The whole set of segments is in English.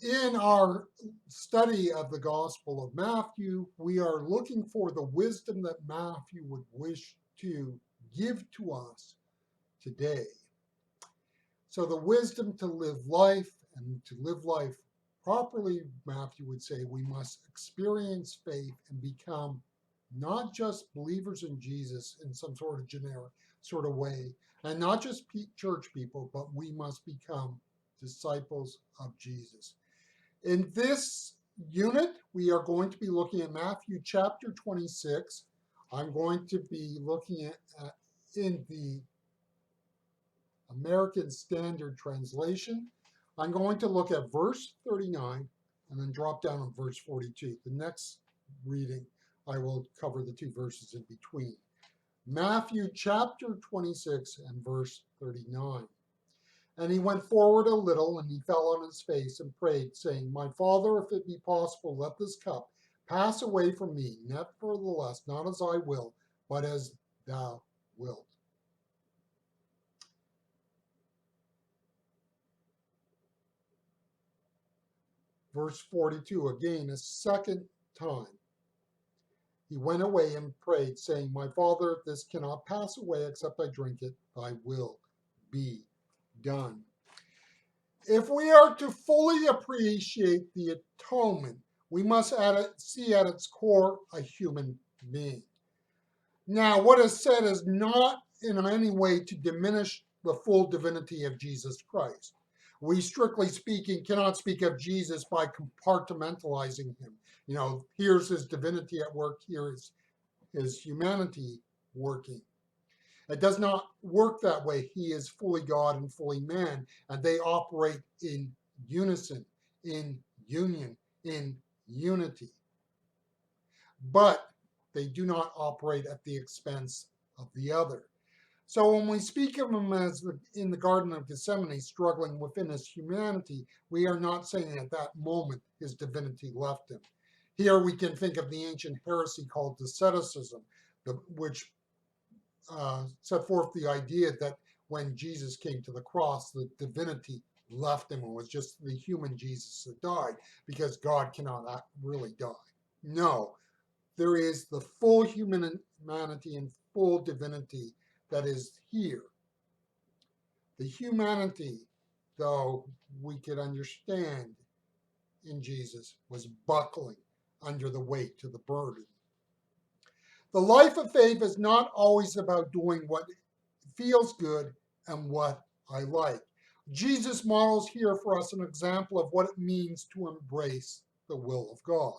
In our study of the Gospel of Matthew, we are looking for the wisdom that Matthew would wish to give to us today. So, the wisdom to live life, and to live life properly, Matthew would say we must experience faith and become not just believers in Jesus in some sort of generic sort of way, and not just church people, but we must become disciples of Jesus. In this unit, we are going to be looking at Matthew chapter 26. I'm going to be looking at in the American Standard Translation. I'm going to look at verse 39 and then drop down on verse 42. The next reading, I will cover the two verses in between. Matthew chapter 26 and verse 39. And he went forward a little, and he fell on his face and prayed, saying, My Father, if it be possible, let this cup pass away from me. Nevertheless, not as I will, but as thou wilt. Verse 42, again, a second time. He went away and prayed, saying, My Father, if this cannot pass away except I drink it, thy will be done. If we are to fully appreciate the atonement, we must see at its core a human being. Now, what is said is not in any way to diminish the full divinity of Jesus Christ. We, strictly speaking, cannot speak of Jesus by compartmentalizing him. Here's his divinity at work, here is his humanity working. It does not work that way. He is fully God and fully man, and they operate in unison, in union, in unity. But they do not operate at the expense of the other. So when we speak of him as in the Garden of Gethsemane, struggling within his humanity, we are not saying at that moment his divinity left him. Here we can think of the ancient heresy called Doceticism, which set forth the idea that when Jesus came to the cross, the divinity left him and was just the human Jesus that died, because God cannot really die. No, there is the full humanity and full divinity that is here. The humanity, though we could understand in Jesus, was buckling under the weight of the burden. The life of faith is not always about doing what feels good and what I like. Jesus models here for us an example of what it means to embrace the will of God.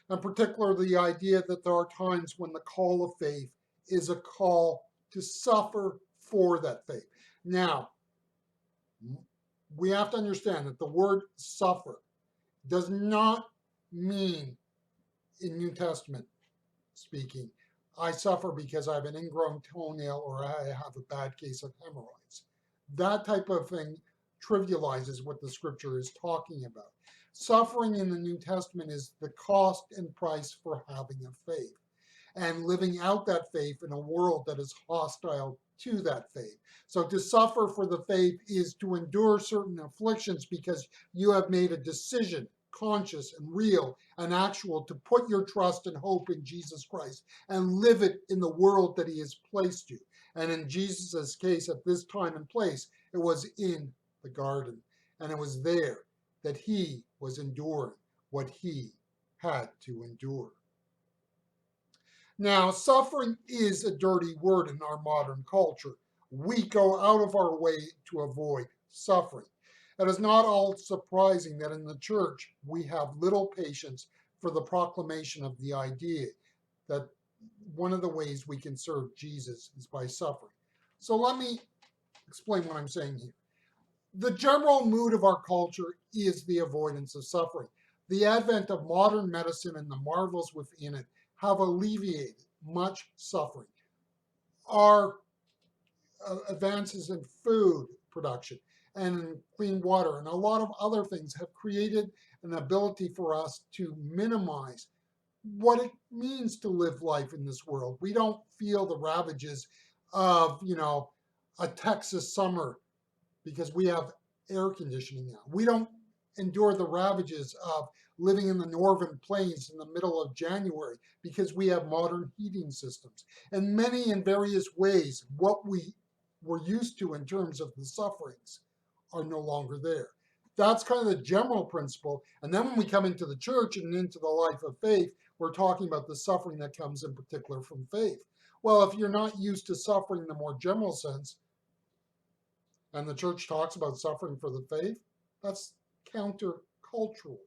In particular, the idea that there are times when the call of faith is a call to suffer for that faith. Now, we have to understand that the word suffer does not mean, in New Testament speaking, I suffer because I have an ingrown toenail or I have a bad case of hemorrhoids. That type of thing trivializes what the scripture is talking about. Suffering in the New Testament is the cost and price for having a faith and living out that faith in a world that is hostile to that faith. So to suffer for the faith is to endure certain afflictions because you have made a decision, conscious and real and actual, to put your trust and hope in Jesus Christ and live it in the world that he has placed you. And in Jesus' case, at this time and place, it was in the garden. And it was there that he was enduring what he had to endure. Now, suffering is a dirty word in our modern culture. We go out of our way to avoid suffering. It is not all surprising that in the church we have little patience for the proclamation of the idea that one of the ways we can serve Jesus is by suffering. So let me explain what I'm saying here. The general mood of our culture is the avoidance of suffering. The advent of modern medicine and the marvels within it have alleviated much suffering. Our advances in food production and in clean water and a lot of other things have created an ability for us to minimize what it means to live life in this world. We don't feel the ravages of, a Texas summer because we have air conditioning now. We don't endure the ravages of living in the northern plains in the middle of January because we have modern heating systems. And many in various ways, what we were used to in terms of the sufferings are no longer there. That's kind of the general principle. And then when we come into the church and into the life of faith, we're talking about the suffering that comes in particular from faith. Well, if you're not used to suffering in the more general sense, and the church talks about suffering for the faith, that's countercultural.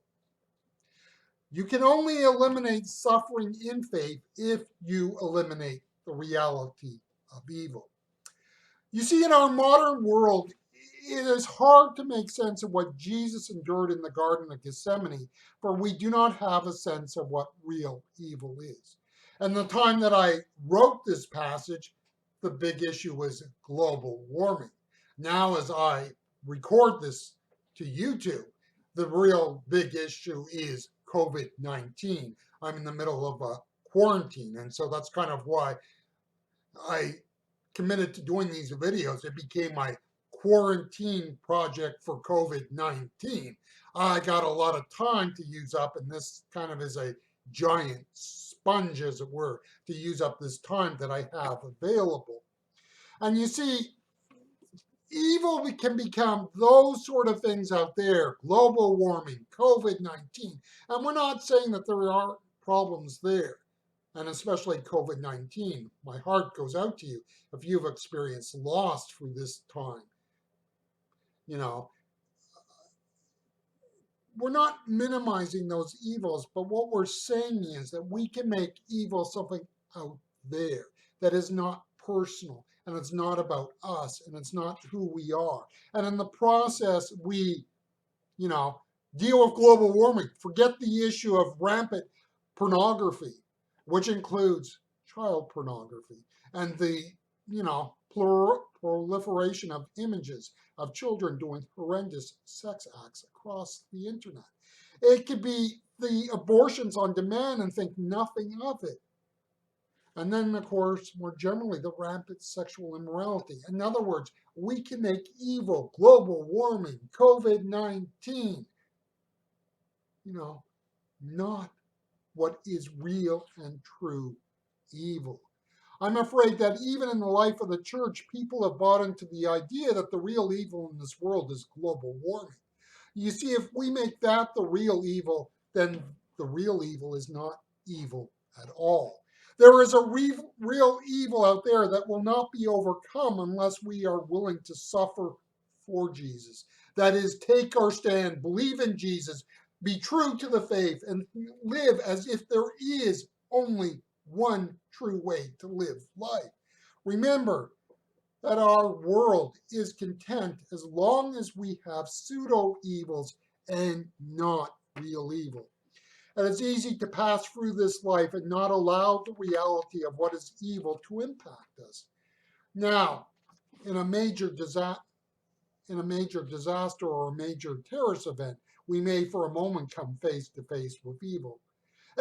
You can only eliminate suffering in faith if you eliminate the reality of evil. You see, in our modern world, it is hard to make sense of what Jesus endured in the Garden of Gethsemane, for we do not have a sense of what real evil is. And the time that I wrote this passage, the big issue was global warming. Now, as I record this to YouTube, the real big issue is COVID-19. I'm in the middle of a quarantine, and so that's kind of why I committed to doing these videos. It became my quarantine project for COVID-19. I got a lot of time to use up, and this kind of is a giant sponge, as it were, to use up this time that I have available. And you see, evil can become those sort of things out there, global warming, COVID-19. And we're not saying that there aren't problems there, and especially COVID-19. My heart goes out to you if you've experienced loss through this time. You know, we're not minimizing those evils, but what we're saying is that we can make evil something out there that is not personal, and it's not about us, and it's not who we are. And in the process, we, deal with global warming. Forget the issue of rampant pornography, which includes child pornography and the, proliferation of images of children doing horrendous sex acts across the internet. It could be the abortions on demand and think nothing of it. And then, of course, more generally, the rampant sexual immorality. In other words, we can make evil, global warming, COVID-19, not what is real and true evil. I'm afraid that even in the life of the church, people have bought into the idea that the real evil in this world is global warming. You see, if we make that the real evil, then the real evil is not evil at all. There is a real evil out there that will not be overcome unless we are willing to suffer for Jesus. That is, take our stand, believe in Jesus, be true to the faith, and live as if there is only one true way to live life. Remember that our world is content as long as we have pseudo-evils and not real evil. And it's easy to pass through this life and not allow the reality of what is evil to impact us. Now, in a major disaster or a major terrorist event, we may for a moment come face to face with evil.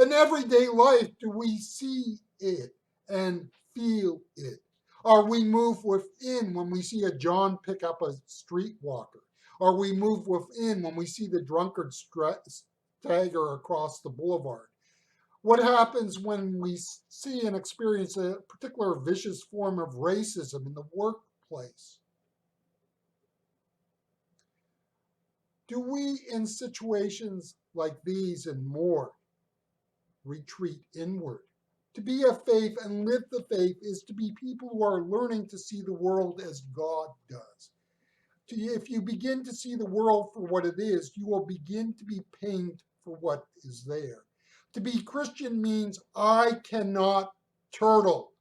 In everyday life, do we see it and feel it? Are we moved within when we see a John pick up a streetwalker? Are we moved within when we see the drunkard stagger across the boulevard? What happens when we see and experience a particular vicious form of racism in the workplace? Do we, in situations like these and more, retreat inward? To be of faith and live the faith is to be people who are learning to see the world as God does. If you begin to see the world for what it is, you will begin to be pained for what is there. To be Christian means I cannot turtle.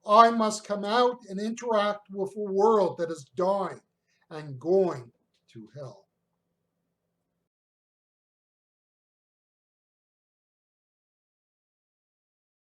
I must come out and interact with a world that is dying and going to hell.